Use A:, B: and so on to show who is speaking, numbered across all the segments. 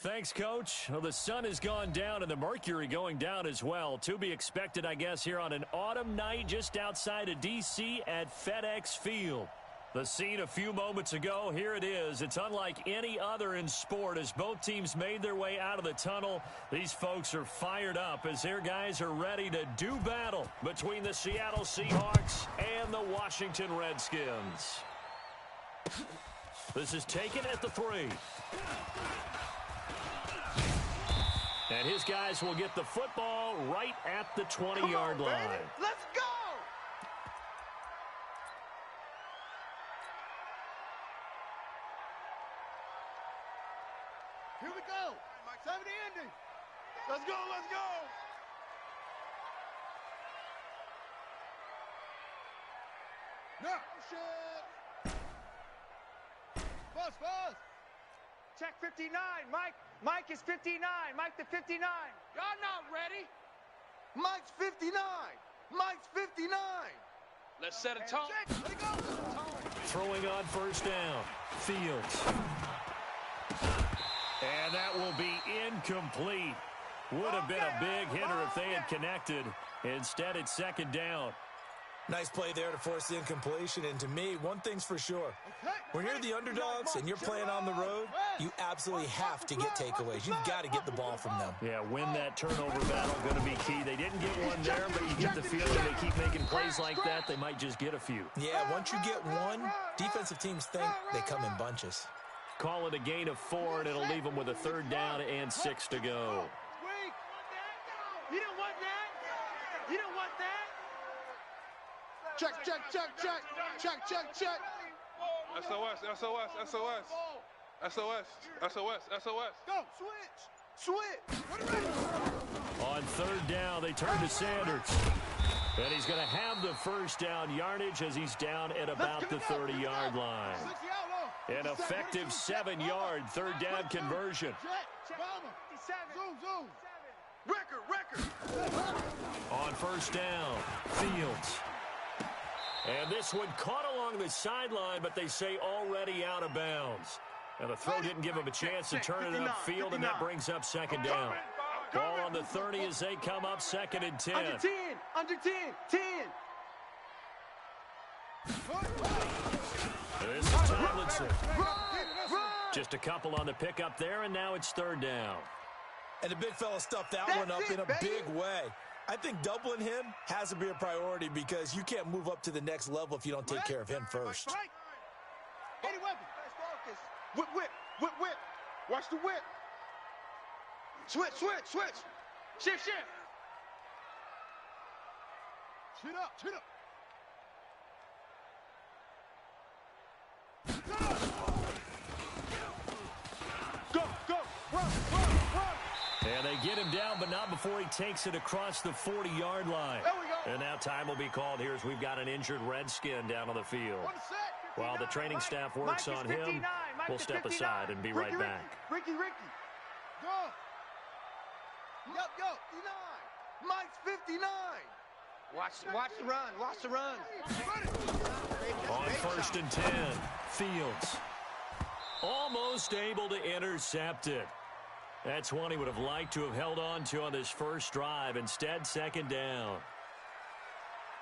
A: Thanks, Coach. Well, the sun has gone down and the mercury going down as well. To be expected, I guess, here on an autumn night just outside of D.C. at FedEx Field. The scene a few moments ago, here it is. It's unlike any other in sport as both teams made their way out of the tunnel. These folks are fired up as their guys are ready to do battle between the Seattle Seahawks and the Washington Redskins. This is taken at the 3. And his guys will get the football right at the 20-yard line.
B: Baby. Let's go! Here we go. 70 ending. Let's go, let's go. Now, shit. Buzz.
C: Check 59, Mike. Mike is 59. Mike the 59.
B: Y'all not ready. Mike's 59. Mike's 59. Let's set a tone. Let it go.
A: Throwing on first down. Fields. And that will be incomplete. Would have been a big hitter if they had connected. Instead, it's second down.
D: Nice play there to force the incompletion. And to me, one thing's for sure. When you're the underdogs and you're playing on the road, you absolutely have to get takeaways. You've got to get the ball from them.
A: Yeah, win that turnover battle, going to be key. They didn't get one there, but you get the feeling they keep making plays like that, they might just get a few.
D: Yeah, once you get one, defensive teams think they come in bunches.
A: Call it a gain of 4, and it'll leave them with a third down and 6 to go.
C: You don't want that? You don't want that?
B: Check. SOS. Go, switch.
A: On third down, they turn to Sanders. And he's going to have the first down yardage as he's down at about the 30-yard line. An effective 7-yard third down conversion.
B: Zoom. Record.
A: On first down, Fields. And this one caught along the sideline, but they say already out of bounds. And the throw didn't give him a chance to turn it upfield, and that brings up second down. Ball on the 30 as they come up second and 10.
C: Under 10.
A: This is Tomlinson. Just a couple on the pickup there, and now it's third down.
D: And the big fella stuffed that one up in a big way. I think doubling him has to be a priority because you can't move up to the next level if you don't take care of him first.
B: Any weapon. Whip. Watch the whip. Switch. Shift. Chin up. Go. Run.
A: And they get him down, but not before he takes it across the 40-yard line.
B: There we go.
A: And now time will be called here as we've got an injured Redskin down on the field. While the training staff works on him, we'll step aside and be right back.
C: Ricky.
B: Go. Yup. 59. Mike's 59.
C: Watch the run.
A: On first and 10, Fields. Almost able to intercept it. That's one he would have liked to have held on to on this first drive. Instead, second down.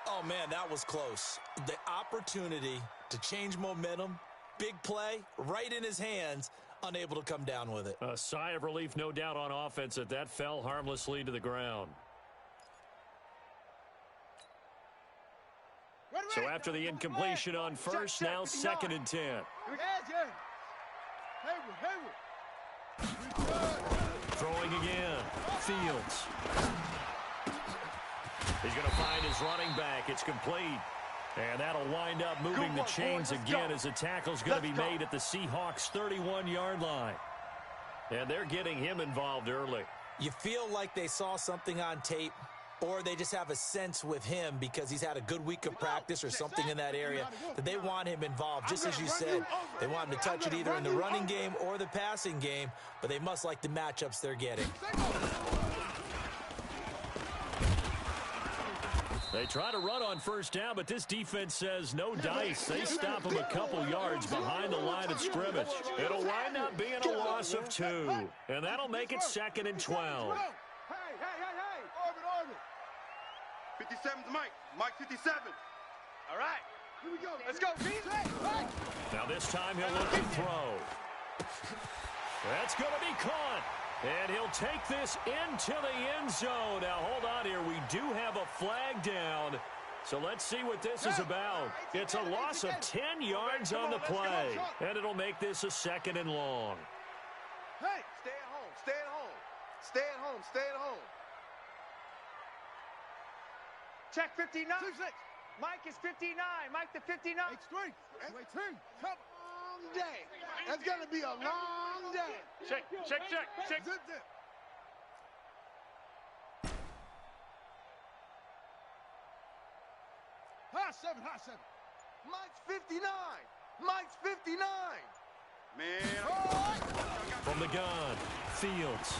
D: Oh, man, that was close. The opportunity to change momentum, big play, right in his hands, unable to come down with it.
A: A sigh of relief, no doubt, on offense that fell harmlessly to the ground. So after the incompletion on first, now second and 10. Throwing again. Fields. He's going to find his running back. It's complete. And that'll wind up moving the chains again as the tackle's going to be made at the Seahawks' 31-yard line. And they're getting him involved early.
D: You feel like they saw something on tape, or they just have a sense with him because he's had a good week of practice or something in that area that they want him involved. Just as you said, they want him to touch it either in the running game or the passing game, but they must like the matchups they're getting.
A: They try to run on first down, but this defense says no dice. They stop them a couple yards behind the line of scrimmage. It'll wind up being a loss of 2, and that'll make it 2nd and 12.
B: Hey. Orbit. 57's Mike. Mike 57. All right. Here we go. Let's go, Pete.
A: Now this time he'll look to throw. That's going to be caught. And he'll take this into the end zone. Now, hold on here. We do have a flag down. So let's see what this is about. It's a loss of 10 yards on the play. And it'll make this a 2nd and long.
B: Hey, stay at home. Stay at home. Stay at home. Stay at home.
C: Check 59. Mike is 59. Mike the 59.
B: H3. H3. Come on, day. That's going to be a long day.
C: Check.
B: Zip. High seven. Mike's 59. Mike's 59. Man.
A: From the gun, Fields.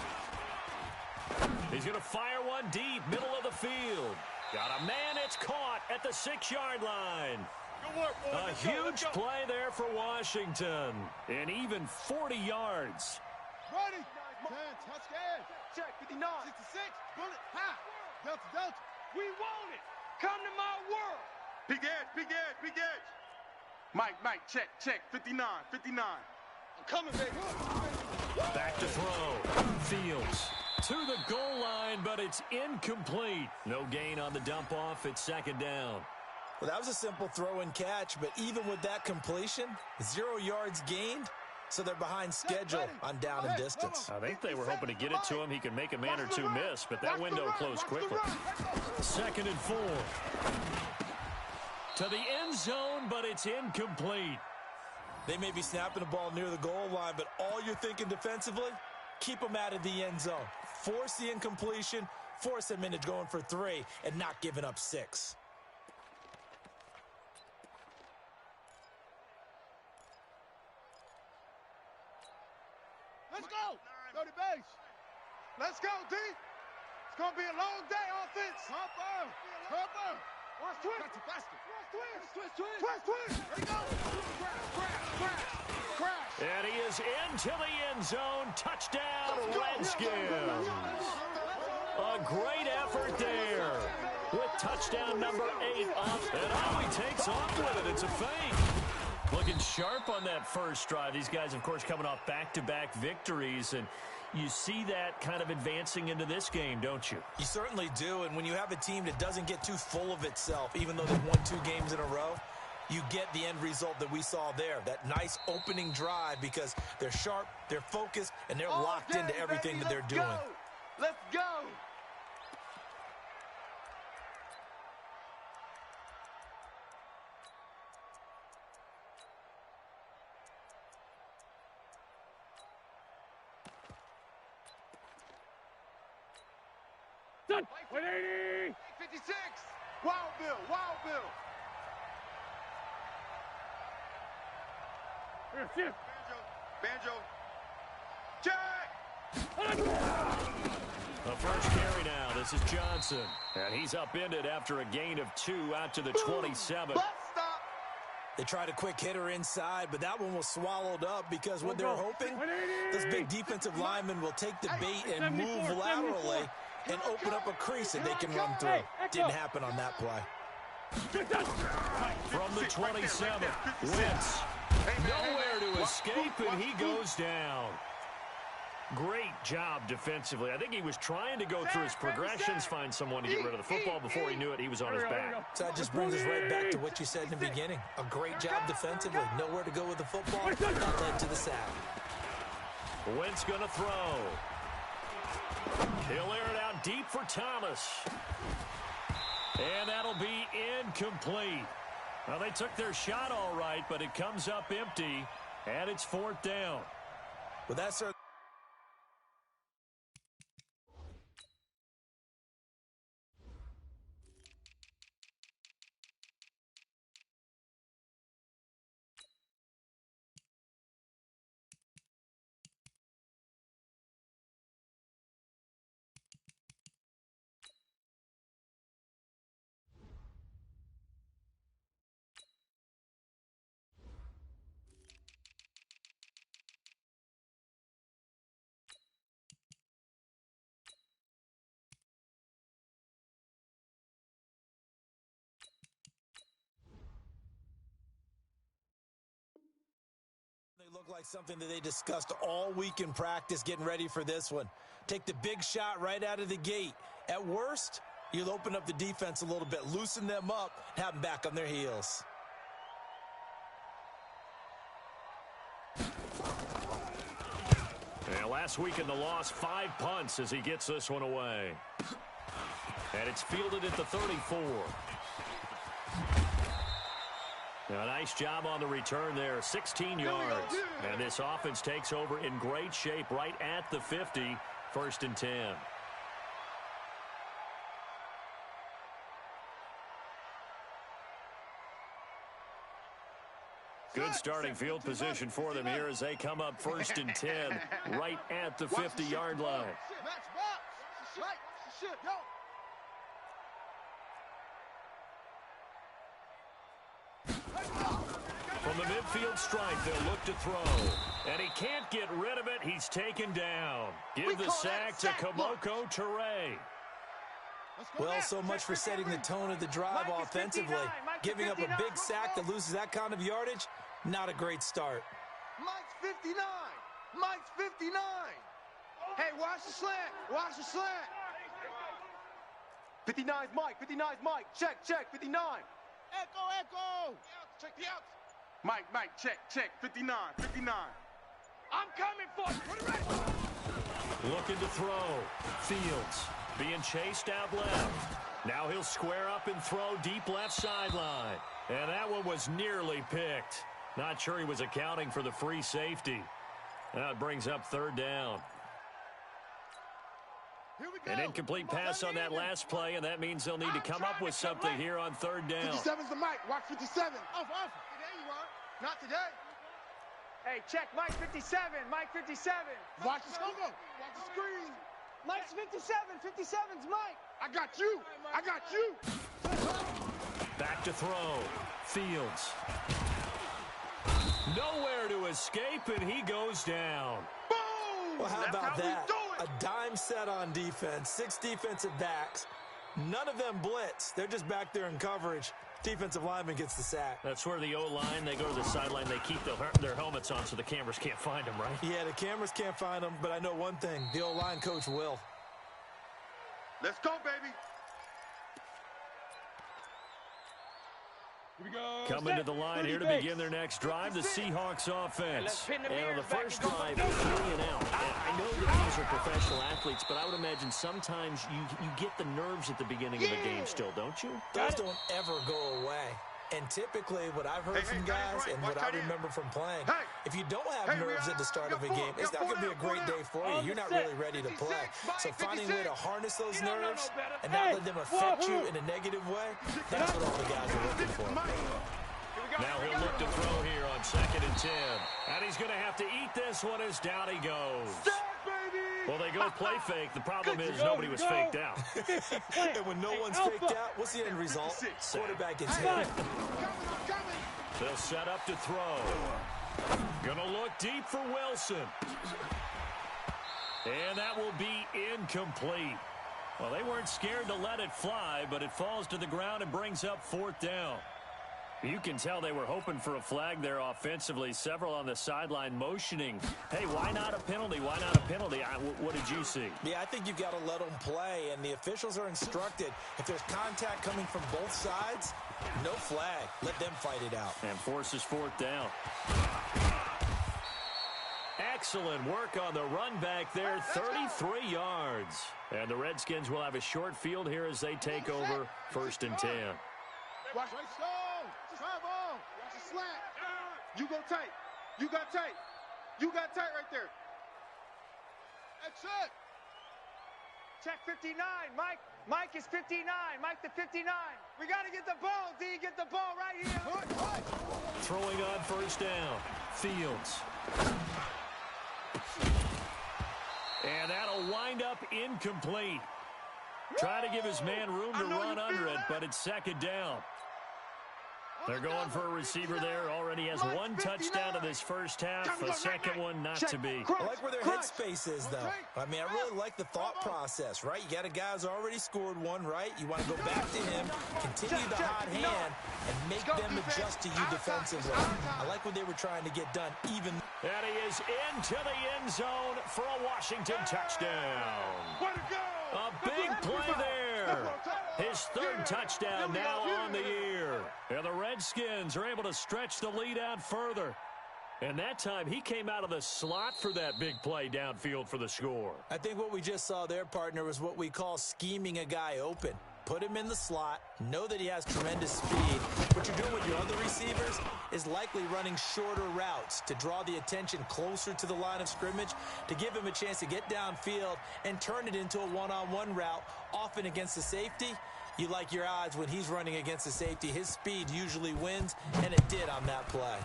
A: He's going to fire one deep, middle of the field. Got a man, it's caught at the 6-yard line.
B: Good work, boys.
A: A huge play there for Washington. And even 40 yards.
B: Ready. 10, touchdown. Check, 59. 66, bullet, high. Delta.
C: We want it. Come to my world.
B: Big edge. Mike, check. 59. I'm coming, baby.
A: Back to throw. Fields to the goal line, but it's incomplete. No gain on the dump off. It's 2nd down.
D: Well, that was a simple throw and catch, but even with that completion, 0 yards gained, so they're behind schedule on down and distance.
A: I think they were hoping to get it to him. He could make a man or two miss, but that window closed quickly. 2nd and 4. To the end zone, but it's incomplete.
D: They may be snapping the ball near the goal line, but all you're thinking defensively, keep them out of the end zone. Force the incompletion, force them into going for 3, and not giving up 6.
B: Let's go. Go to base. Let's go, D. It's going to be a long day, offense. Hopper. Watch twist. Got you faster. Twist. There you go. Crash.
A: And he is into the end zone. Touchdown, Redskins. A great effort there. With touchdown number 8 up. And he takes off with it. It's a fake. Looking sharp on that first drive. These guys, of course, coming off back-to-back victories. And you see that kind of advancing into this game, don't you?
D: You certainly do. And when you have a team that doesn't get too full of itself, even though they've won 2 games in a row, you get the end result that we saw there. That nice opening drive because they're sharp, they're focused, and they're locked into everything that they're doing.
B: Let's go.
C: Done. 180.
B: 56. Wild Bill. Banjo. Jack.
A: The first carry now. This is Johnson. And he's upended after a gain of 2 out to the 27.
B: Bus stop.
D: They tried a quick hitter inside, but that one was swallowed up because what they're hoping, those big defensive linemen will take the bait and move laterally and open up a crease that they can run through. Didn't happen on that play.
A: From the 27, Wentz. Nowhere to escape, and he goes down. Great job defensively. I think he was trying to go through his progressions, find someone to get rid of the football. Before he knew it, he was on his back.
D: So that just brings us right back to what you said in the beginning. A great job defensively. Nowhere to go with the football. That led to the sack.
A: Wentz going to throw. He'll air it out deep for Thomas. And that'll be incomplete. Well, they took their shot all right, but it comes up empty, and it's 4th down.
D: Well, that's certainly... look like something that they discussed all week in practice getting ready for this one. Take the big shot right out of the gate. At worst, you'll open up the defense a little bit, loosen them up, and have them back on their heels.
A: And last week in the loss, 5 punts as he gets this one away. And it's fielded at the 34. A nice job on the return there, 16 yards. And this offense takes over in great shape right at the 50, 1st and 10. Good starting field position for them here as they come up 1st and 10 right at the 50-yard line. From the midfield stripe, they'll look to throw. And he can't get rid of it. He's taken down. Give the sack to Kamoko Toure.
D: Well, so much for setting the tone of the drive offensively. Giving up a big sack that loses that kind of yardage, not a great start.
B: Mike's 59. Mike's 59. Hey, watch the slant. Watch the slant.
C: 59's Mike. 59's Mike. Check, 59.
B: Echo. Check the outs.
C: Mike, check. 59.
B: I'm coming for you. Put it right.
A: Looking to throw. Fields being chased out left. Now he'll square up and throw deep left sideline. And that one was nearly picked. Not sure he was accounting for the free safety. Now it brings up 3rd down. An incomplete pass on that last play, and that means they'll need to come up with something here on 3rd down.
B: 57's the Mike. Watch 57. Off. There you are. Not today.
C: Hey, check Mike 57. Mike 57.
B: Watch the scope. Watch the screen.
C: Mike's 57. 57's Mike.
B: I got you.
A: Back to throw. Fields. Nowhere to escape, and he goes down.
B: Boom!
D: Well, how
B: That's
D: about
B: how
D: that?
B: we do it.
D: A dime set on defense, 6 defensive backs. None of them blitz. They're just back there in coverage. Defensive lineman gets the sack.
A: That's where the O-line, they go to the sideline, they keep their helmets on so the cameras can't find them, right?
D: Yeah, the cameras can't find them, but I know one thing. The O-line coach will.
B: Let's go, baby. Here we go.
A: Coming to the line here to begin their next drive, the Seahawks offense. And on the first drive, 3 and out. And I know that these are professional athletes, but I would imagine sometimes you get the nerves at the beginning of a game still, don't you?
D: Those don't ever go away. And typically, what I've heard from guys and what I remember from playing, if you don't have nerves at the start of a game, it's not going to be a great day for you. You're not really ready to play. So finding a way to harness those nerves and not let them affect you in a negative way, that's what all the guys are looking for.
A: Now he'll look to throw here on 2nd and 10. And he's going to have to eat this one as down he goes. Well, they go play fake. The problem is nobody was faked out.
D: And when no one's faked out, what's the end result? Quarterback gets hit.
A: They'll set up to throw. Gonna look deep for Wilson. And that will be incomplete. Well, they weren't scared to let it fly, but it falls to the ground and brings up 4th down. You can tell they were hoping for a flag there offensively. Several on the sideline motioning. Hey, why not a penalty? Why not a penalty? What did you see?
D: Yeah, I think you've got to let them play, and the officials are instructed. If there's contact coming from both sides, no flag. Let them fight it out.
A: And forces 4th down. Excellent work on the run back there, 33 yards. And the Redskins will have a short field here as they take over 1st and 10.
B: Watch right slow. Travel. Watch the slant. You go tight. You got tight. You got tight right there. That's it.
C: Check 59. Mike is 59. Mike the 59. We got to get the ball, D. Get the ball right here.
A: Throwing on 1st down. Fields. And that'll wind up incomplete. Trying to give his man room to run under it, but it's 2nd down. They're going for a receiver there. Already has 1 touchdown in this first half. A second one not to be.
D: I like where their headspace is, though. I mean, I really like the thought process, right? You got a guy who's already scored 1, right? You want to go back to him, continue the hot hand, and make them adjust to you defensively. I like what they were trying to get done, even
A: And he is into the end zone for a Washington touchdown.
B: Way to go!
A: A big play there. His third touchdown now on the year. And the Redskins are able to stretch the lead out further. And that time, he came out of the slot for that big play downfield for the score.
D: I think what we just saw there, partner, was what we call scheming a guy open. Put him in the slot, know that he has tremendous speed. What you're doing with your other receivers is likely running shorter routes to draw the attention closer to the line of scrimmage, to give him a chance to get downfield and turn it into a one-on-one route, often against the safety. You like your odds when he's running against the safety. His speed usually wins, and it did on that play.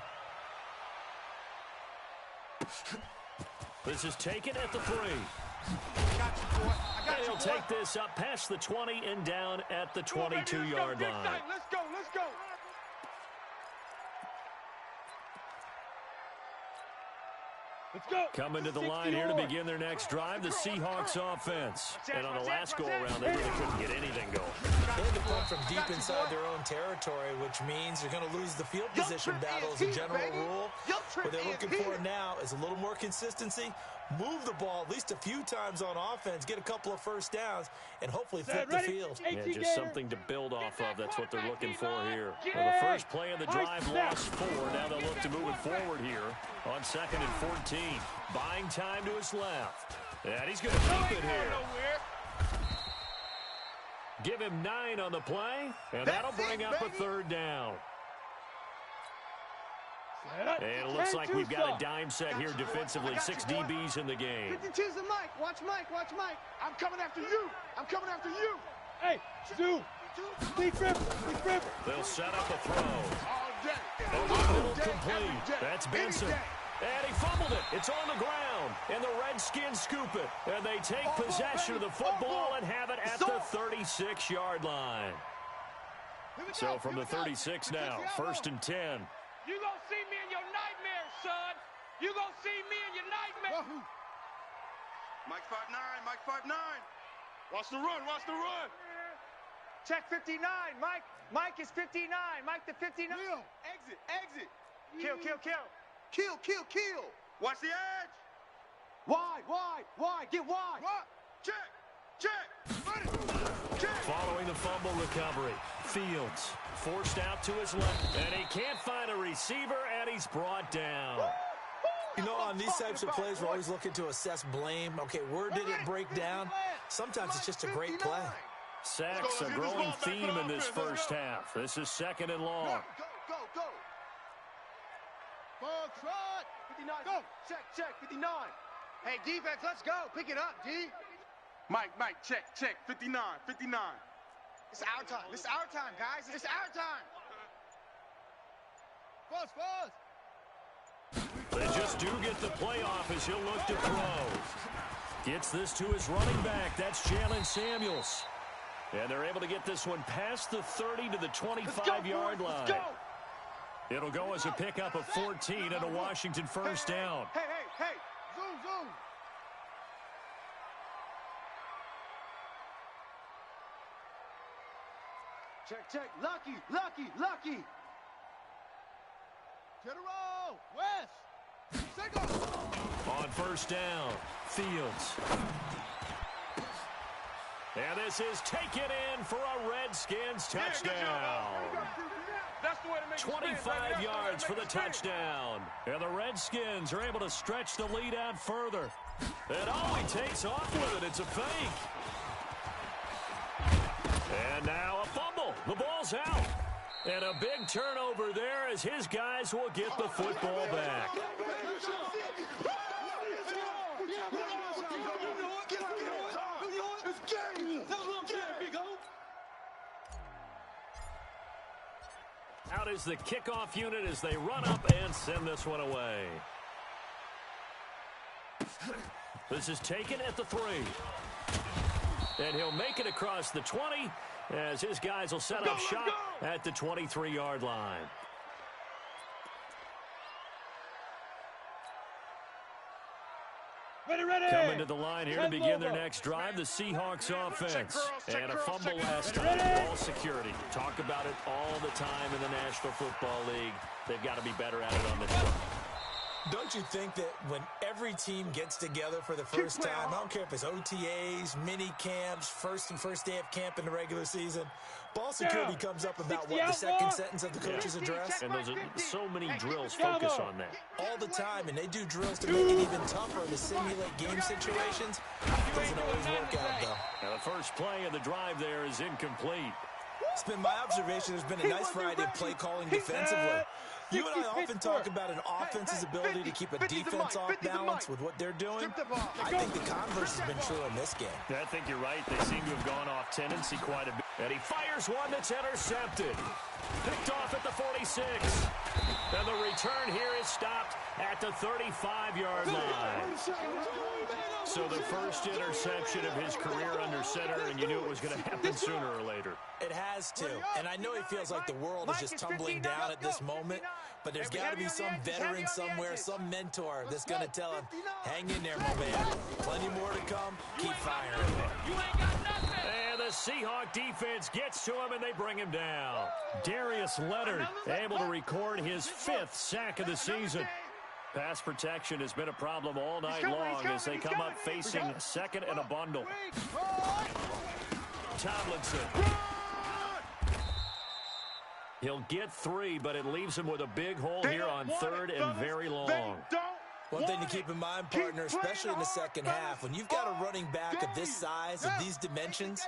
A: This is taken at the 3. And he'll take this up past the 20 and down at the 22-yard line.
B: Let's go, let's go. Let's go.
A: Coming to the line here to begin their next drive, the Seahawks offense. And on the last go-around, they really couldn't get anything going.
D: They had to punt from deep inside their own territory, which means they're going to lose the field position battle as a general rule. What they're looking for now is a little more consistency, move the ball at least a few times on offense, get a couple of first downs, and hopefully flip the field.
A: Yeah, just something to build off of. That's what they're looking for here. Well, the first play of the drive lost 4. Now they'll look to move it forward here on 2nd and 14. Buying time to his left. And he's going to keep it here. Give him 9 on the play, and that'll bring up a 3rd down. And it looks like we've got a dime set here defensively. 6 DBs in the game.
C: 52's the Mike. Watch Mike. Watch Mike.
B: I'm coming after you. I'm coming after you.
C: Hey, Stu. Big rip. Big rip.
A: They'll set up a throw.
B: All day.
A: Over the middle complete. That's Benson. And he fumbled it. It's on the ground. And the Redskins scoop it. And they take possession of the football and have it at the 36-yard line. So from the 36 now, 1st and 10.
C: You gonna see me in your nightmares, son. You gonna see me in your nightmares.
B: Mike 5'9", Mike 5'9". Watch the run, watch the run.
C: Check 59, Mike. Mike is 59. Mike the 59.
B: Exit, exit.
C: Kill, kill, kill.
B: Kill, kill, kill. Watch the edge.
C: Wide, wide, wide. Get wide.
B: What? Check, check. Check.
A: Following the fumble recovery, Fields forced out to his left, and he can't find a receiver, and he's brought down.
D: You know, on these types of plays, we're always looking to assess blame. Okay, where did it break down? Sometimes it's just a great play.
A: Sacks, a growing theme in this first half. This is 2nd and long.
B: Go, go, go. Ball trot.
C: 59. Go. Check, 59. Hey, defense, let's go. Pick it up, D.
B: Mike, check. 59, 59.
C: It's our time. It's our time, guys. It's our time.
B: Buzz.
A: They just do get the play off as he'll look to throw. Gets this to his running back. That's Jalen Samuels. And they're able to get this one past the 30 to the 25-yard line.
C: Let's go.
A: It'll go as a pickup of 14 and a Washington first down.
C: Hey.
B: Zoom.
C: Check. Lucky.
B: General. West. Single.
A: On first down, Fields. And this is taken in for a Redskins touchdown.
C: That's the way to make
A: 25 yards for the touchdown. And the Redskins are able to stretch the lead out further. And he takes off with it. It's a fake. And now a fumble. The ball's out. And a big turnover there as his guys will get the football back. Out is the kickoff unit as they run up and send this one away. This is taken at the 3. And he'll make it across the 20 as his guys will set up shop at the 23-yard line.
C: Ready.
A: Coming to the line here to begin their next drive, the Seahawks offense. And a fumble last time. Ball security. Talk about it all the time in the National Football League. They've got to be better at it on this one.
D: Don't you think that when every team gets together for the first time, I don't care if it's OTAs, mini camps, first day of camp in the regular season, ball security comes up about what, the second sentence of the coach's address?
A: And there's so many drills focus on that.
D: All the time, and they do drills to make it even tougher to simulate game situations. Doesn't always work out, though.
A: Now the first play of the drive there is incomplete.
D: It's been my observation there's been a nice variety of play calling defensively. You and I often talk about an offense's ability to keep a defense off balance with what they're doing. I think the converse has been true in this game.
A: I think you're right. They seem to have gone off tendency quite a bit. And he fires one that's intercepted. Picked off at the 46. And the return here is stopped at the 35-yard line. So the first interception of his career under center, and you knew it was going to happen sooner or later.
D: It has to. And I know he feels like the world is just tumbling down at this moment, but there's got to be some veteran somewhere, some mentor that's going to tell him, hang in there, my man. Plenty more to come. Keep firing.
A: And the Seahawks defense gets to him, and they bring him down. Darius Leonard able to record his 5th sack of the season. Pass protection has been a problem all night long as they come up facing second and a bundle. Tomlinson. He'll get 3, but it leaves him with a big hole here on 3rd and very long.
D: One thing to keep in mind, partner, especially in the second half, when you've got a running back of this size, of these dimensions,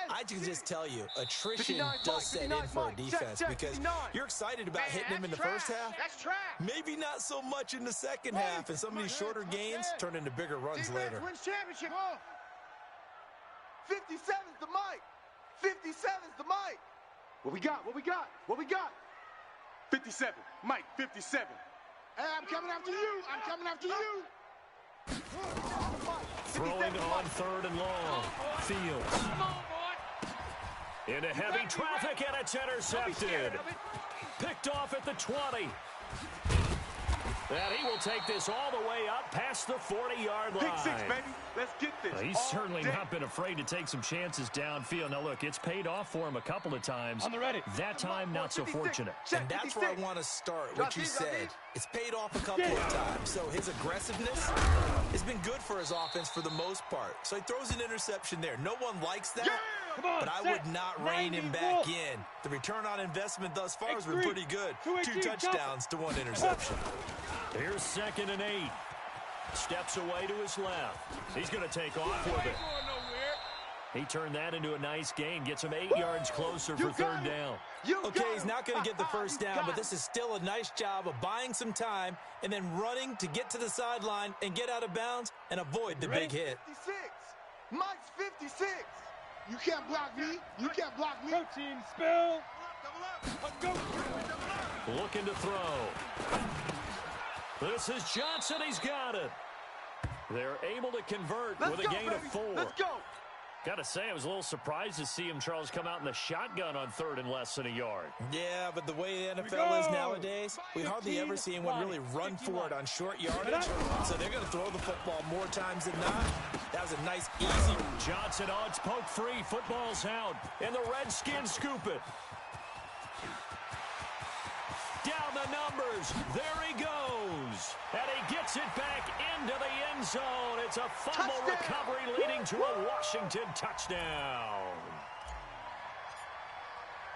D: I can just tell you, attrition does set in for a defense because you're excited about hitting him in the first half. Maybe not so much in the second half, and some of these shorter gains turn into bigger runs later.
B: 57's the mic. 57's the mic. What we got? What we got? What we got? 57. Mike, 57. Hey, I'm coming after you. I'm coming after you.
A: Throwing on 3rd and long. Fields. Into heavy traffic, and it's intercepted. Picked off at the 20. And he will take this all the way up past the 40-yard line.
B: Pick 6, baby. Let's get this.
A: He's certainly not been afraid to take some chances downfield. Now, look, it's paid off for him a couple of times. That time, not so fortunate.
D: And that's where I want to start, what you said. It's paid off a couple of times. So his aggressiveness has been good for his offense for the most part. So he throws an interception there. No one likes that, but I would not rein him back in. The return on investment thus far has been pretty good. 2 touchdowns to 1 interception.
A: Here's 2nd and 8. Steps away to his left. He's going to take off with it. He turned that into a nice gain. Gets him 8 yards closer for 3rd down.
D: Okay, he's not going to get the first down, but this is still a nice job of buying some time and then running to get to the sideline and get out of bounds and avoid the big hit.
B: 56. Mike's 56. You can't block me. You can't block me.
C: Team spill.
A: Looking to throw. This is Johnson. He's got it. They're able to convert with a gain of 4.
B: Let's go.
A: Got to say, I was a little surprised to see him, Charles, come out in the shotgun on 3rd and less than a yard.
D: Yeah, but the way the NFL is nowadays, we hardly ever see anyone really run for it on short yardage. So they're going to throw the football more times than not. That was a nice, easy.
A: Johnson, it's poke free. Football's out. And the Redskins scoop it. Down the numbers. There he goes. And he gets it back into the end zone. It's a fumble recovery leading to a Washington touchdown.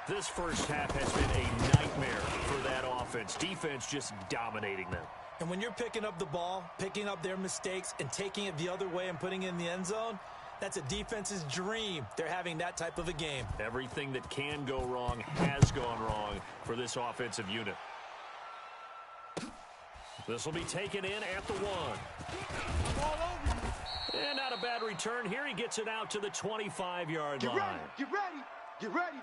A: This first half has been a nightmare for that offense. Defense just dominating them.
D: And when you're picking up the ball, picking up their mistakes, and taking it the other way and putting it in the end zone, that's a defense's dream. They're having that type of a game.
A: Everything that can go wrong has gone wrong for this offensive unit. This will be taken in at the 1. And not a bad return here. He gets it out to the 25-yard line.
B: Get ready. Get ready.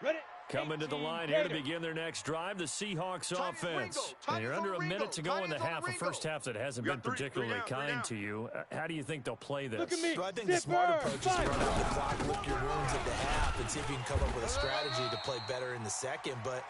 C: Ready.
A: Coming to the line here to begin their next drive, the Seahawks offense. And you're under a minute to go in the half, a first half that hasn't been particularly kind to you. How do you think they'll play this?
D: So I think the smart approach is to run out the clock, lick your wounds at the half, and see if you can come up with a strategy to play better in the second. But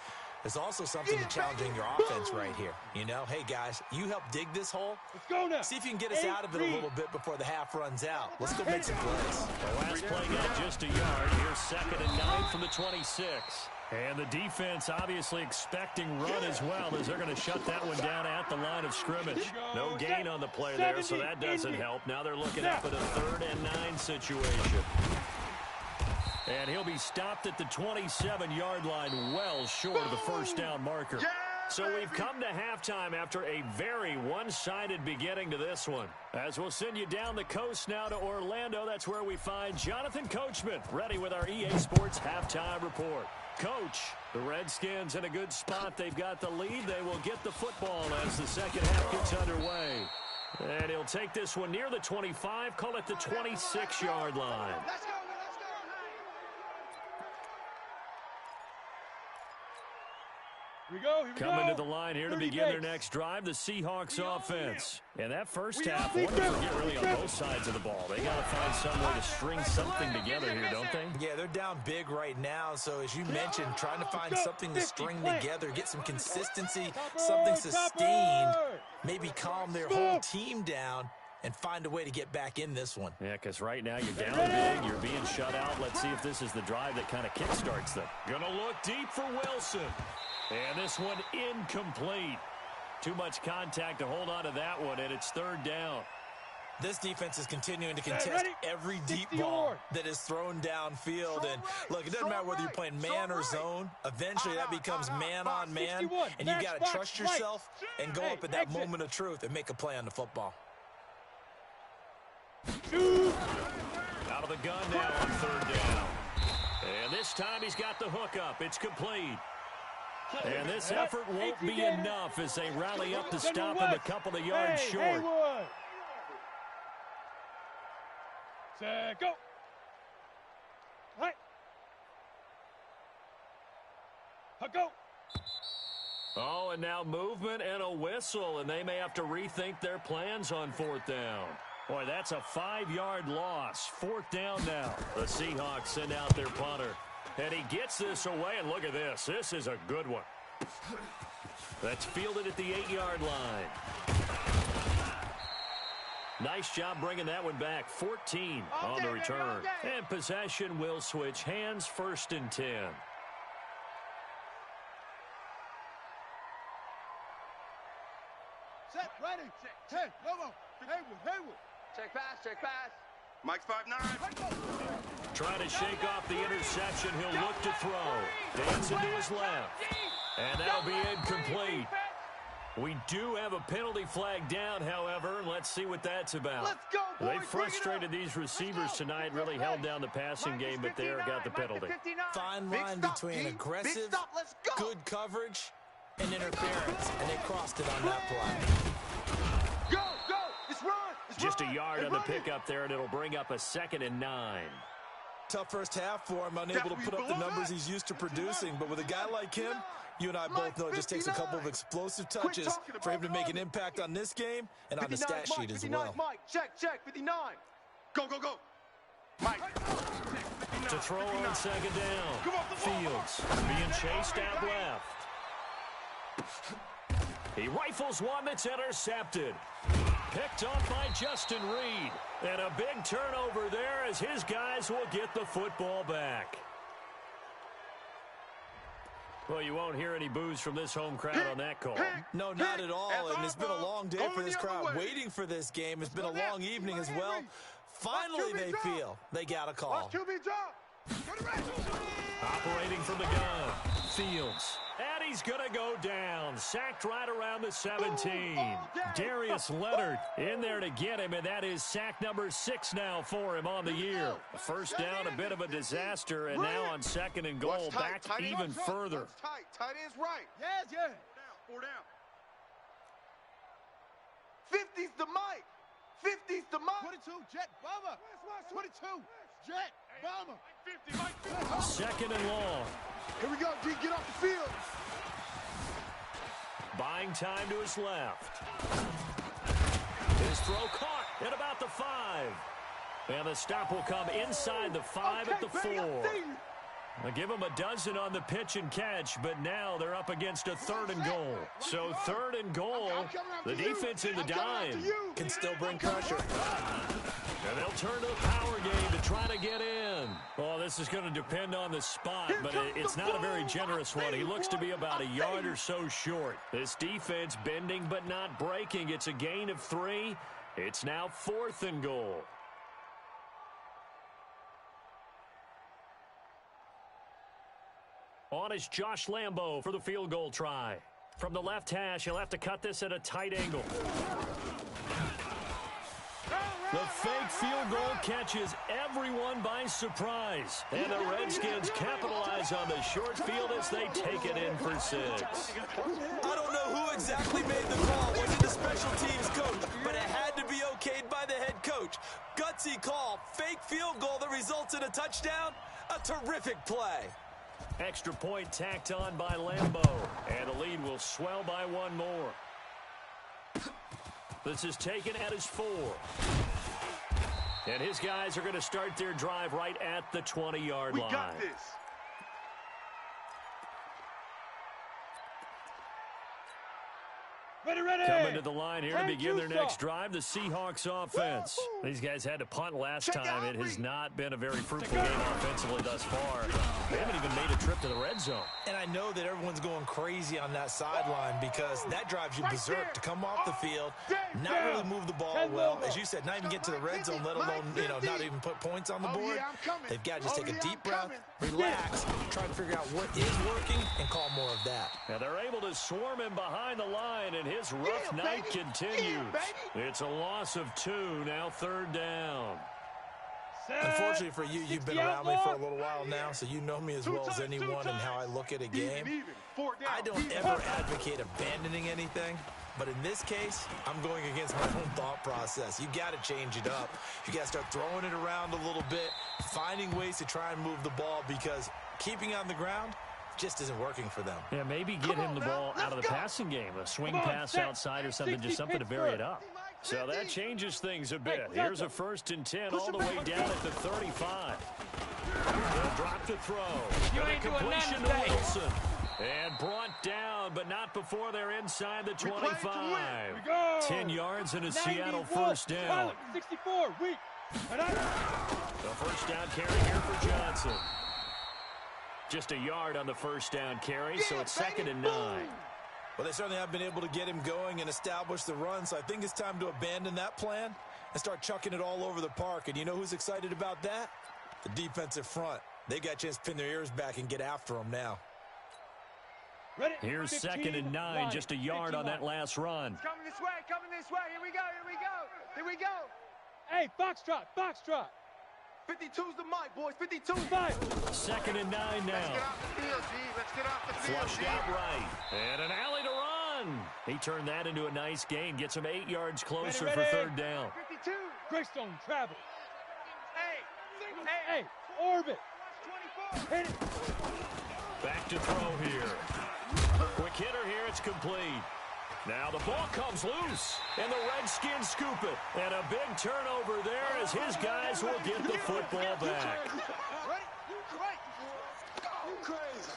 D: there's also something to challenging your offense right here. You know, hey, guys, you help dig this hole.
C: Let's go now.
D: See if you can get us out of it a little bit before the half runs out. Let's go make some plays.
A: The last play got just a yard. Here's 2nd and 9 from the 26. And the defense obviously expecting run as well, as they're going to shut that one down at the line of scrimmage. No gain on the play there, so that doesn't help. Now they're looking up at a 3rd and 9 situation. And he'll be stopped at the 27-yard line, well short of the first down marker. So we've come to halftime after a very one-sided beginning to this one. As we'll send you down the coast now to Orlando, that's where we find Jonathan Coachman, ready with our EA Sports Halftime Report. Coach, the Redskins in a good spot. They've got the lead. They will get the football as the second half gets underway. And he'll take this one near the 25, call it the 26-yard line. Coming to the line here to begin their next drive, the Seahawks offense. And that first half, one to forget really on both sides of the ball. They got to find some way to string something together here, don't they?
D: Yeah, they're down big right now. So as you mentioned, trying to find something to string together, get some consistency, something sustained, maybe calm their whole team down and find a way to get back in this one.
A: Yeah, because right now you're down big, you're being shut out. Let's see if this is the drive that kind of kickstarts them. Gonna look deep for Wilson. And this one incomplete. Too much contact to hold on to that one, and it's 3rd down.
D: This defense is continuing to contest every deep ball that is thrown downfield. And look, it doesn't matter whether you're playing man or zone. Eventually that becomes man on man, and you've got to trust yourself and go up at that moment of truth and make a play on the football.
A: Out of the gun now on 3rd down. And this time he's got the hook up. It's complete. And this effort won't be enough as they rally up to stop him a couple of yards short.
C: Set, go. Right. Go.
A: Oh, and now movement and a whistle, and they may have to rethink their plans on 4th down. Boy, that's a 5-yard loss. 4th down now. The Seahawks send out their punter. And he gets this away, and look at this. This is a good one. That's fielded at the 8-yard line. Nice job bringing that one back. 14 on the return. And possession will switch hands, 1st and 10.
B: Set, ready. Hey, Lobo. Haywood.
C: Check pass.
B: Mike's 5'9".
A: Trying to shake off the interception. He'll look to throw. Dancing to his left. And that'll be incomplete. We do have a penalty flag down, however, and let's see what that's about.
B: Let's go, boys.
A: They frustrated these receivers tonight, really held down the passing game, but there got the penalty.
D: Fine line between aggressive, good coverage, and interference, and they crossed it on that play.
B: Go! It's run!
A: Just a yard on the pickup there, and it'll bring up a 2nd and 9.
D: Tough first half for him, unable to put up the numbers he's used to producing. But with a guy like him, you and I both know it just takes a couple of explosive touches for him to make an impact on this game and on the stat sheet as well.
B: Mike, check, 59. Go. Mike.
A: To throw on 2nd down. Fields being chased out left. He rifles one that's intercepted. Picked off by Justin Reed. And a big turnover there as his guys will get the football back. Well, you won't hear any boos from this home crowd on that call.
D: No, not at all. And it's been a long day for this crowd waiting for this game. It's been a long evening as well. Finally, they feel they got a call.
A: Operating from the gun. Fields. And he's going to go down. Sacked right around the 17. Darius Leonard in there to get him, and that is sack number 6 now for him on the year. First down, a bit of a disaster, and now on 2nd and goal, back even further.
B: Tight end's right.
C: Yeah.
B: 4 down. 50's the Mike. 50's the Mike.
C: 22, Jet, Bomber. 22, Jet, Bomber.
A: 2nd and long.
B: Here we go, D. Get off the field.
A: Buying time to his left. His throw caught at about the 5. And the stop will come inside the 5 at the 4. They'll give them a dozen on the pitch and catch, but now they're up against a 3rd and goal. So 3rd and goal, the defense in the dime
D: can still bring pressure.
A: And they'll turn to the power game to try to get in. Well, this is going to depend on the spot, but it's not a very generous one. He looks to be about a yard or so short. This defense bending but not breaking. It's a gain of 3. It's now 4th and goal. On is Josh Lambo for the field goal try. From the left hash, he'll have to cut this at a tight angle. The fake field goal catches everyone by surprise. And the Redskins capitalize on the short field as they take it in for 6.
D: I don't know who exactly made the call. Was it the special teams coach? But it had to be okayed by the head coach. Gutsy call. Fake field goal that results in a touchdown. A terrific play.
A: Extra point tacked on by Lambo. And the lead will swell by 1 more. This is taken at his 4. And his guys are going to start their drive right at the 20-yard line.
B: We got this.
C: Ready.
A: Coming to the line here to begin their next drive, the Seahawks offense. These guys had to punt last time. It has not been a very fruitful game offensively thus far. They haven't even made a trip to the red zone.
D: And I know that everyone's going crazy on that sideline because that drives you berserk to come off the field, not really move the ball well. As you said, not even get to the red zone, let alone, not even put points on the board. They've got to just take a deep breath, relax, try to figure out what is working, and call more of that.
A: Now they're able to swarm him behind the line, and his rough night continues. It's a loss of 2, now 3rd down.
D: Unfortunately for you, you've been around me for a little while now, so you know me as well as anyone and how I look at a game. I don't ever advocate abandoning anything, but in this case, I'm going against my own thought process. You got to change it up. You got to start throwing it around a little bit, finding ways to try and move the ball because keeping on the ground just isn't working for them.
A: Yeah, maybe get him the ball out of the passing game, a swing pass outside or something, just something to vary it up. So that changes things a bit. Here's a 1st and 10 all the way down at the 35. They'll drop to throw. And a completion to Wilson. And brought down, but not before they're inside the 25. 10 yards and a Seattle 1st down.
C: 64, weak.
A: The 1st down carry here for Johnson. Just a yard on the 1st down carry, so it's 2nd and 9.
D: Well, they certainly have been able to get him going and establish the run, so I think it's time to abandon that plan and start chucking it all over the park. And you know who's excited about that? The defensive front. They got a chance to pin their ears back and get after him now.
A: Here's 2nd and 9, just a yard on that last run.
C: It's coming this way, Here we go. Hey, foxtrot.
B: 52's the mic, boys. 52.
A: 2nd and 9 now.
B: Let's get off the field, G. Let's get off the field,
A: Flushed out right. And an alley to run. He turned that into a nice gain. Gets him 8 yards closer for 3rd down.
C: 52. Greystone travel. Hey. Orbit. 24. Hit it.
A: Back to throw here. Quick hitter here. It's complete. Now the ball comes loose, and the Redskins scoop it. And a big turnover there as his guys will get the football back.
B: You crazy.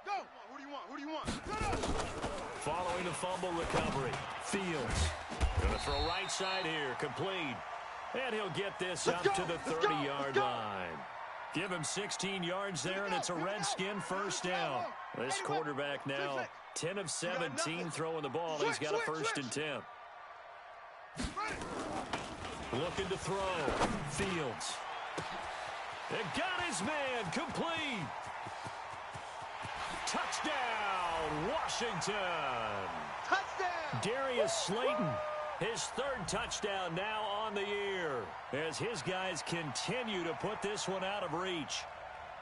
B: Go. Who do you want?
A: Following the fumble recovery, Fields going to throw right side here, complete. And he'll get this up to the 30-yard line. Give him 16 yards there, and it's a Redskin 1st down. This quarterback now 10 of 17 throwing the ball. He's got a 1st and 10. Looking to throw. Fields. And got his man, complete. Touchdown, Washington.
B: Touchdown.
A: Darius Slayton, his 3rd touchdown now on the year as his guys continue to put this one out of reach.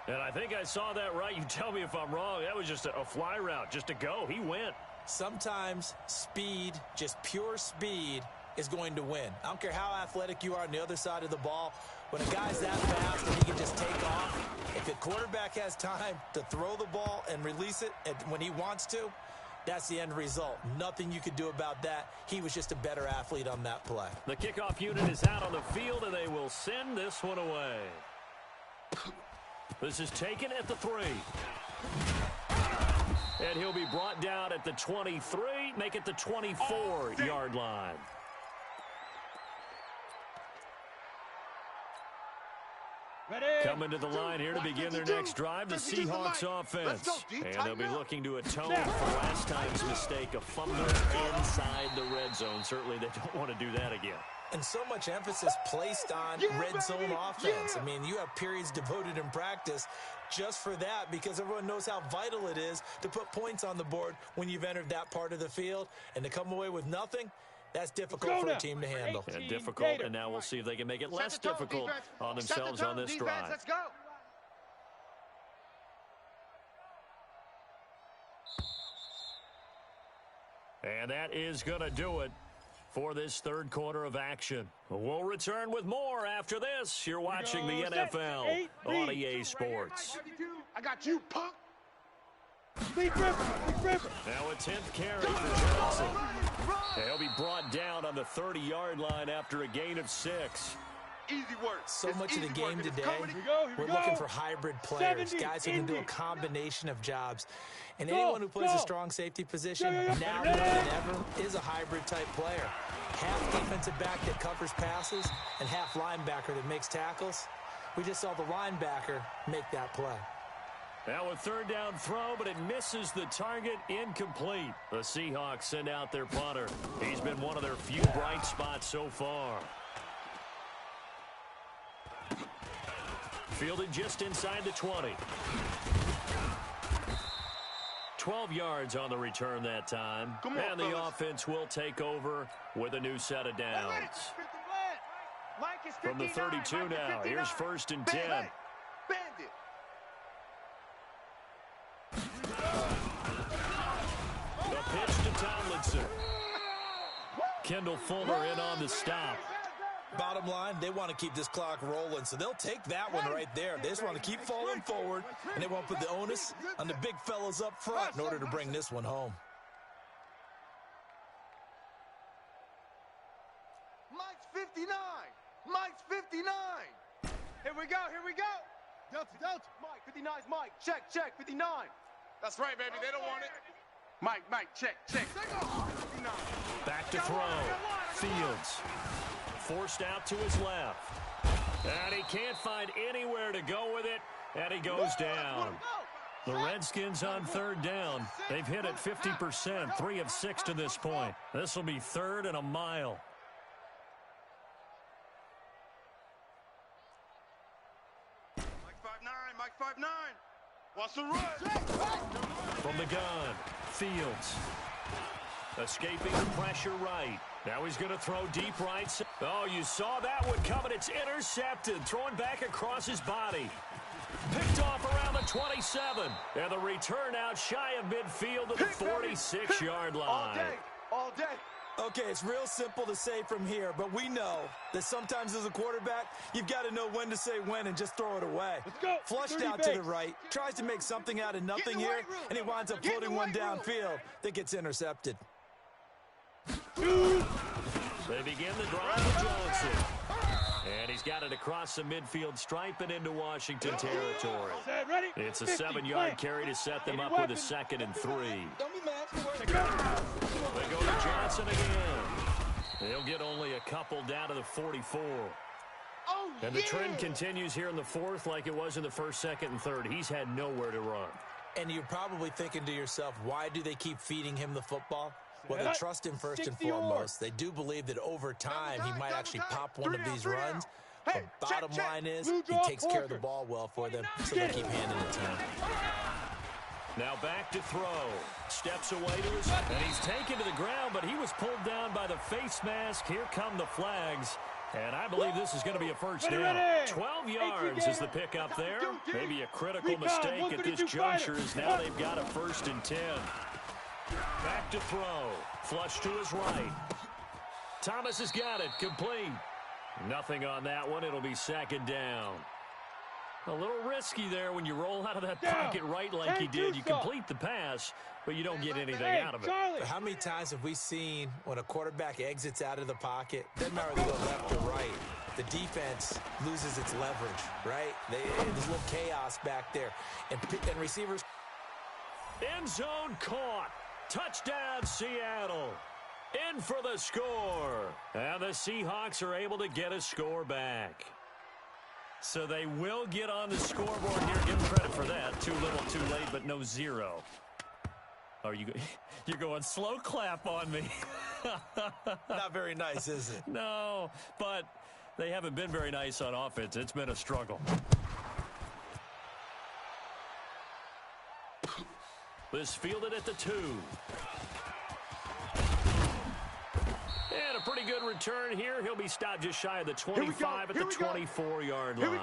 A: And I think I saw that right. You tell me if I'm wrong. That was just a fly route, just to go. He went.
D: Sometimes speed, just pure speed, is going to win. I don't care how athletic you are on the other side of the ball. When a guy's that fast and he can just take off, if the quarterback has time to throw the ball and release it when he wants to, That's the end result. Nothing you could do about that. He was just a better athlete on that play.
A: The kickoff unit is out on the field, and they will send this one away. This is taken at the 3. And he'll be brought down at the 23, make it the 24-yard line. Coming to the line here to begin their next drive, the Seahawks offense. And they'll be looking to atone for last time's mistake, a fumble inside the red zone. Certainly they don't want to do that again.
D: And so much emphasis placed on red zone offense. I mean, you have periods devoted in practice just for that because everyone knows how vital it is to put points on the board when you've entered that part of the field. And to come away with nothing, that's difficult for a team to handle.
A: And difficult, and now we'll see if they can make it less difficult on themselves on this drive.
C: Let's go.
A: And that is going to do it for this third quarter of action. We'll return with more after this. You're watching the NFL on EA Sports.
B: I got you, punk.
A: Now a 10th carry for Johnson. He'll be brought down on the 30-yard line after a gain of 6.
B: Easy work.
D: So much of the game today, we're looking for hybrid players, guys who can do a combination of jobs. And anyone who plays a strong safety position, now more than ever, is a hybrid-type player. Half defensive back that covers passes and half linebacker that makes tackles. We just saw the linebacker make that play.
A: Now a third down throw, but it misses the target, incomplete. The Seahawks send out their punter. He's been one of their few bright spots so far. Fielded just inside the 20. 12 yards on the return that time. And the offense will take over with a new set of downs. From the 32 now, here's 1st and 10.
B: Bandit.
A: The pitch to Tomlinson. Kendall Fuller in on the stop.
D: Bottom line, they want to keep this clock rolling, so they'll take that one right there. They just want to keep falling forward, and they won't put the onus on the big fellas up front in order to bring this one home.
B: Mike's 59. Mike's 59.
C: Here we go. Here we go.
B: Delta. Mike, 59's Mike. Check, 59. That's right, baby. They don't want it. Mike, check. 59.
A: Back to throw. Fields. Forced out to his left. And he can't find anywhere to go with it. And he goes down. The Redskins on third down. They've hit it 50%, 3 of 6 to this point. This will be 3rd and a mile.
B: Mike 5'9". Wants to run.
A: From the gun, Fields. Escaping the pressure right. Now he's going to throw deep right. Oh, you saw that one coming. It's intercepted. Throwing back across his body. Picked off around the 27. And the return out shy of midfield to the 46-yard line.
B: All day.
D: Okay, it's real simple to say from here, but we know that sometimes as a quarterback, you've got to know when to say when and just throw it away.
C: Let's go.
D: Flushed out to the right, tries to make something out of nothing here, and he winds up floating one downfield that gets intercepted.
A: They begin the drive with Johnson. And he's got it across the midfield stripe and into Washington territory. It's a 7-yard carry to set them up with a 2nd and 3. They go to Johnson again. They'll get only a couple down to the 44. And the trend continues here in the 4th like it was in the 1st, 2nd, and 3rd. He's had nowhere to run.
D: And you're probably thinking to yourself, why do they keep feeding him the football? Well, they trust him first and foremost. They do believe that over time he might actually pop one of these runs. But bottom line is he takes care of the ball well for them, so they keep handing it to him.
A: Now back to throw. Steps away to his... And he's taken to the ground, but he was pulled down by the face mask. Here come the flags. And I believe this is going to be a first down. 12 yards is the pickup there. Maybe a critical mistake at this juncture as now they've got a 1st and 10. Back to throw. Flush to his right. Thomas has got it. Complete. Nothing on that one. It'll be 2nd down. A little risky there when you roll out of that pocket right like you did. You complete the pass, but you don't get anything out of it.
D: But how many times have we seen when a quarterback exits out of the pocket, doesn't matter whether they go left or right, the defense loses its leverage, right? There's a little chaos back there. And receivers.
A: End zone caught. Touchdown, Seattle. In for the score. And the Seahawks are able to get a score back. So they will get on the scoreboard here. Give them credit for that. Too little, too late, but no zero. Are you're going slow clap on me.
D: Not very nice, is it?
A: No, but they haven't been very nice on offense. It's been a struggle. This fielded at the 2. And a pretty good return here. He'll be stopped just shy of the 25 at the 24-yard line.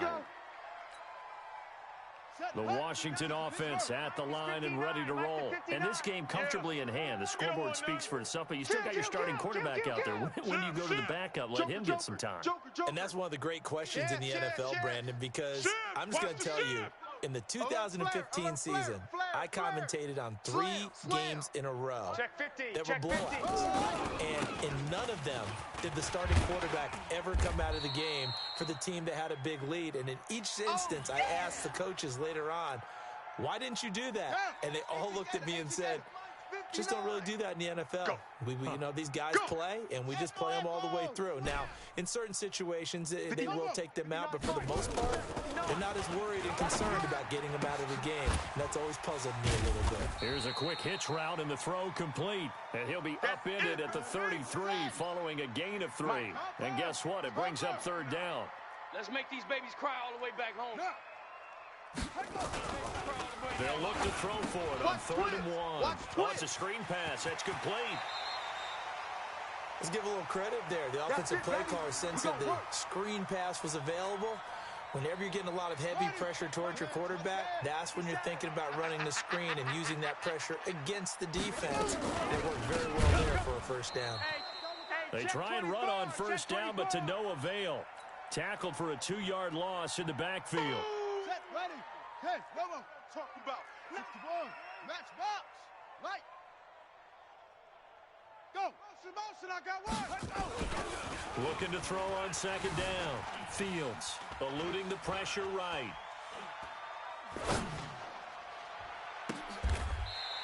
A: The Washington offense at the line and ready to roll. And this game comfortably in hand. The scoreboard speaks for itself, but you still got your starting quarterback out there. When you go to the backup, let him get some time.
D: And that's one of the great questions in the NFL, Brandon, because I'm just going to tell you, in the 2015 season, I commentated on 3 games in a row that were blowouts. And in none of them did the starting quarterback ever come out of the game for the team that had a big lead. And in each instance, I asked the coaches later on, why didn't you do that? And they all looked at me and said, just don't really do that in the NFL. You know, these guys play, and we just play them all the way through. Now, in certain situations, they will take them out, but for the most part, they're not as worried and concerned about getting them out of the game. And that's always puzzled me a little bit.
A: Here's a quick hitch route, and the throw complete. And he'll be upended at the 33 following a gain of 3. And guess what? It brings up 3rd down.
E: Let's make these babies cry all the way back home.
A: They'll look to throw for it on 3rd and 1. Wants a screen pass. That's complete.
D: Let's give a little credit there. The offensive play caller sensed that the screen pass was available. Whenever you're getting a lot of heavy pressure towards your quarterback, that's when you're thinking about running the screen and using that pressure against the defense. It worked very well there for a 1st down.
A: They try and run on 1st down, but to no avail. Tackled for a 2-yard loss in the backfield.
B: Ready? Hey, what I'm talking about? 51, match box, right? Go, motion, I got one.
A: Looking to throw on 2nd down. Fields eluding the pressure right.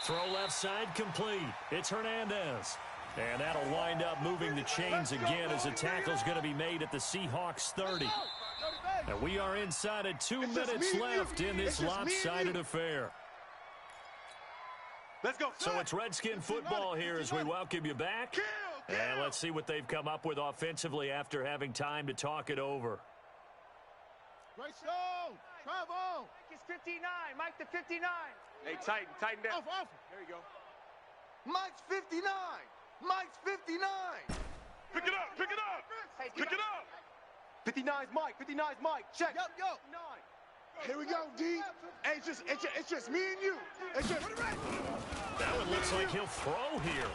A: Throw left side complete. It's Hernandez. And that'll wind up moving the chains again as the tackle's going to be made at the Seahawks 30. And we are inside of 2 minutes left in this lopsided affair.
B: Let's go.
A: So it's Redskin football here as we welcome you back. And let's see what they've come up with offensively after having time to talk it over.
B: Great show. Bravo.
C: Mike is 59. Mike the 59.
E: Hey, tighten down.
B: Off.
E: There you go.
B: Mike's 59. Mike's 59.
E: Pick it up.
C: Hey,
E: Pick it up.
B: 59's Mike. 59's Mike. Check. Yo. 9. Here we go, D. Hey, it's just me and you. It's just.
A: That one looks like he'll throw here.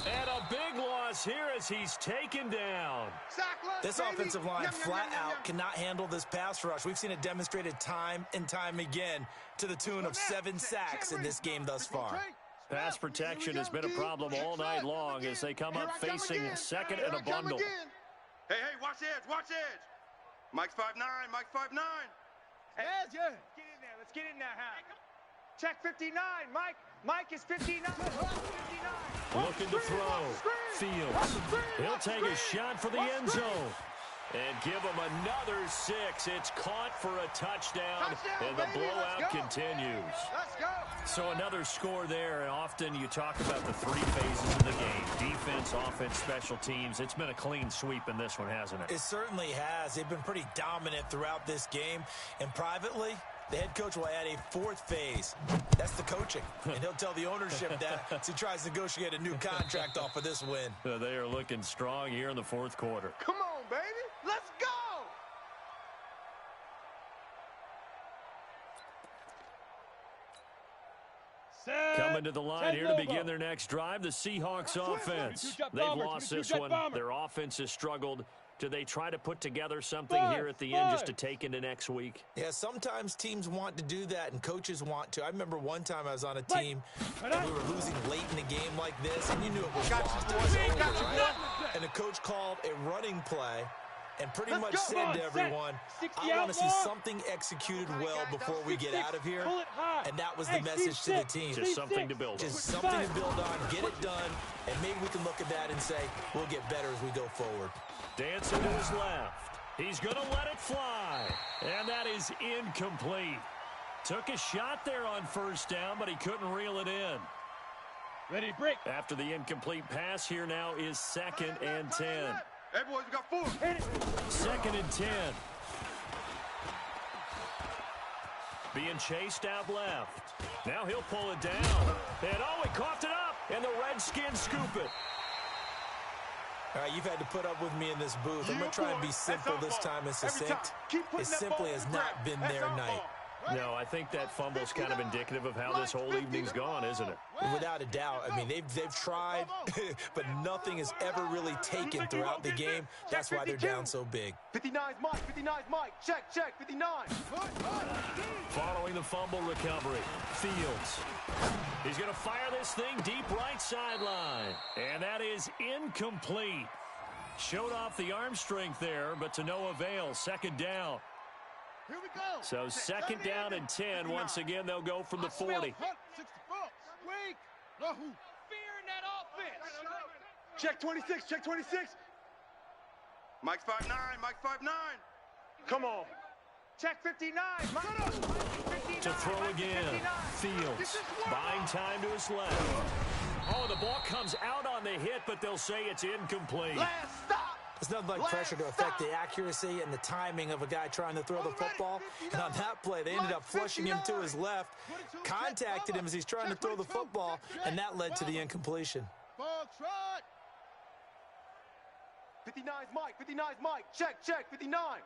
A: And a big loss here as he's taken down.
D: This offensive line flat out cannot handle this pass rush. We've seen it demonstrated time and time again to the tune of 7 sacks in this game thus far.
A: Pass protection has been a problem all night long as they come up facing 2nd and a bundle.
E: Hey, watch edge. Mike's 5'9", Mike's 5'9".
C: Hey, yeah. Let's get in there, huh? Check 59, Mike is 59. 59.
A: Looking to throw. Fields. He'll take a shot for the end zone. And give him another 6. It's caught for a touchdown, and the blowout continues.
B: Let's go.
A: So another score there, and often you talk about the 3 phases of the game. Defense, offense, special teams. It's been a clean sweep in this one, hasn't it?
D: It certainly has. They've been pretty dominant throughout this game, and privately, the head coach will add a 4th phase. That's the coaching. And he'll tell the ownership that as he tries to negotiate a new contract off of this win.
A: They are looking strong here in the 4th quarter.
B: Come on, baby. Let's go.
A: Coming to the line here to begin their next drive, the Seahawks offense. They've lost this one. Their offense has struggled, do they try to put together something here at the end just to take into next week?
D: Yeah, sometimes teams want to do that, and coaches want to. I remember one time I was on a team, and we were losing late in a game like this, and you knew it was lost. It was over, right? And the coach called a running play and pretty much said to everyone, I want to see something executed well before we get out of here. And that was the message to the team.
A: Just something to build on.
D: Just something to build on, get it done, and maybe we can look at that and say, we'll get better as we go forward.
A: Dancing to his left. He's going to let it fly. And that is incomplete. Took a shot there on first down, but he couldn't reel it in.
C: Ready, break.
A: After the incomplete pass, here now is 2nd and 10.
E: Hey, boys, we got 4.
A: 2nd and 10. Being chased out left. Now he'll pull it down. And he coughed it up. And the Redskins scoop it.
D: All right, you've had to put up with me in this booth. I'm going to try and be simple this time and succinct. It simply has not been their night.
A: No, I think that fumble's kind of indicative of how this whole evening's gone, isn't it?
D: Without a doubt. I mean, they've tried, but nothing has ever really taken throughout the game. That's why they're down so big.
B: 59's Mike, 59's Mike. Check, 59.
A: Following the fumble recovery, Fields. He's going to fire this thing deep right sideline. And that is incomplete. Showed off the arm strength there, but to no avail. 2nd down.
B: Here we go.
A: So 2nd down and 10. Once again, they'll go from the 40.
C: Fear in that offense.
B: Check 26, check 26.
E: Mike's 5'9", Mike's 5'9".
C: Come on. Check 59. Mike. 59.
A: To throw
C: Mike
A: again.
C: 59.
A: Fields buying time to his left. Oh, the ball comes out on the hit, but they'll say it's incomplete.
B: Last stop.
D: There's nothing like pressure to affect the accuracy and the timing of a guy trying to throw the football. And on that play, they ended up flushing him to his left, contacted him as he's trying to throw the football, and that led to the incompletion.
B: 59's Mike, 59's Mike. Check, 59.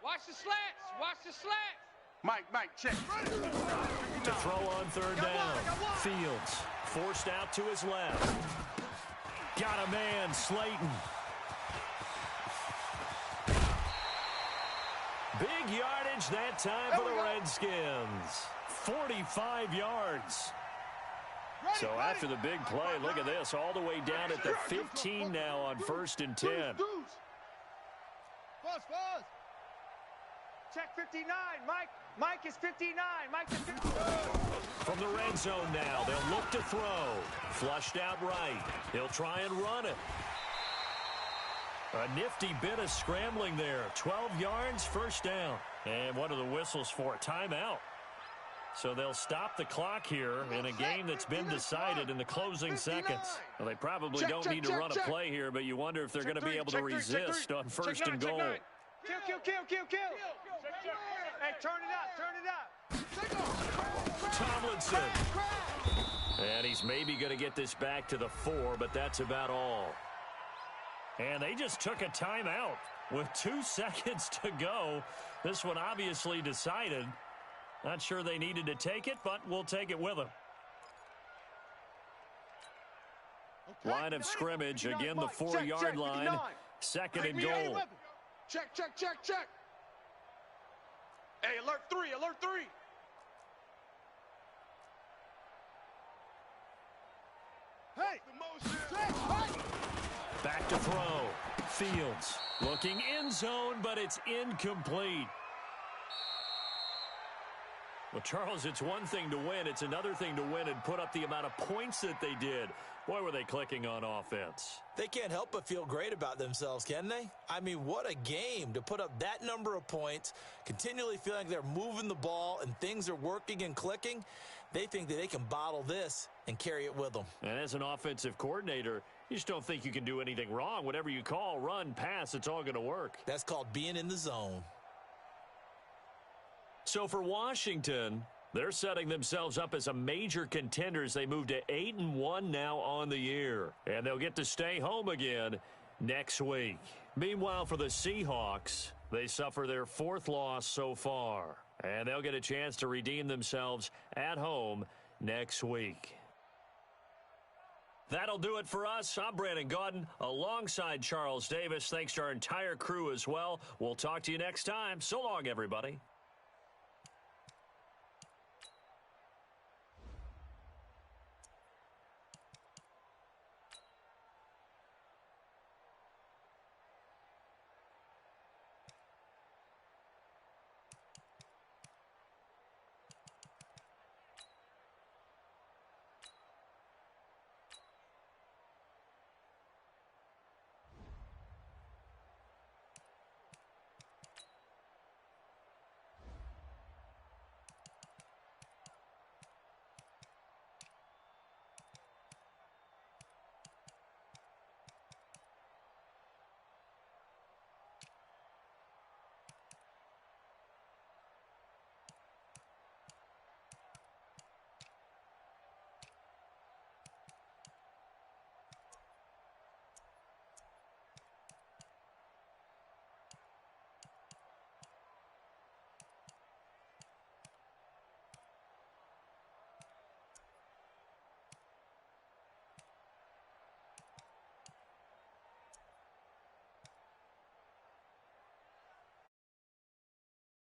C: Watch the slats. Watch the slats.
B: Mike, check.
A: To throw on 3rd down. Fields forced out to his left. Got a man, Slayton. Big yardage that time for the Redskins. 45 yards. So after the big play, look at this. All the way down at the 15 now on 1st and 10.
C: Check 59. Mike is 59. Mike is 59.
A: From the red zone now, they'll look to throw. Flushed out right. He'll try and run it. A nifty bit of scrambling there. 12 yards, 1st down. And what are the whistles for? Timeout. So they'll stop the clock here in a game that's been decided in the closing seconds. Well, they probably don't need to run a play here, but you wonder if they're going to be able to resist on 1st and goal.
C: Kill. Hey, turn it up.
A: Tomlinson. And he's maybe going to get this back to the 4, but that's about all. And they just took a timeout with 2 seconds to go. This one obviously decided. Not sure they needed to take it, but we'll take it with them. Line of scrimmage, again the 4-yard line. 2nd and goal.
B: Check. Hey, alert 3. Hey.
A: Back to throw. Fields looking end zone, but it's incomplete. Well, Charles, it's one thing to win. It's another thing to win and put up the amount of points that they did. Boy, were they clicking on offense.
D: They can't help but feel great about themselves, can they? I mean, what a game to put up that number of points, continually feeling like they're moving the ball and things are working and clicking. They think that they can bottle this and carry it with them.
A: And as an offensive coordinator, you just don't think you can do anything wrong. Whatever you call, run, pass, it's all going to work.
D: That's called being in the zone.
A: So for Washington, they're setting themselves up as a major contender as they move to 8-1 now on the year. And they'll get to stay home again next week. Meanwhile, for the Seahawks, they suffer their 4th loss so far. And they'll get a chance to redeem themselves at home next week. That'll do it for us. I'm Brandon Gaudin alongside Charles Davis. Thanks to our entire crew as well. We'll talk to you next time. So long, everybody.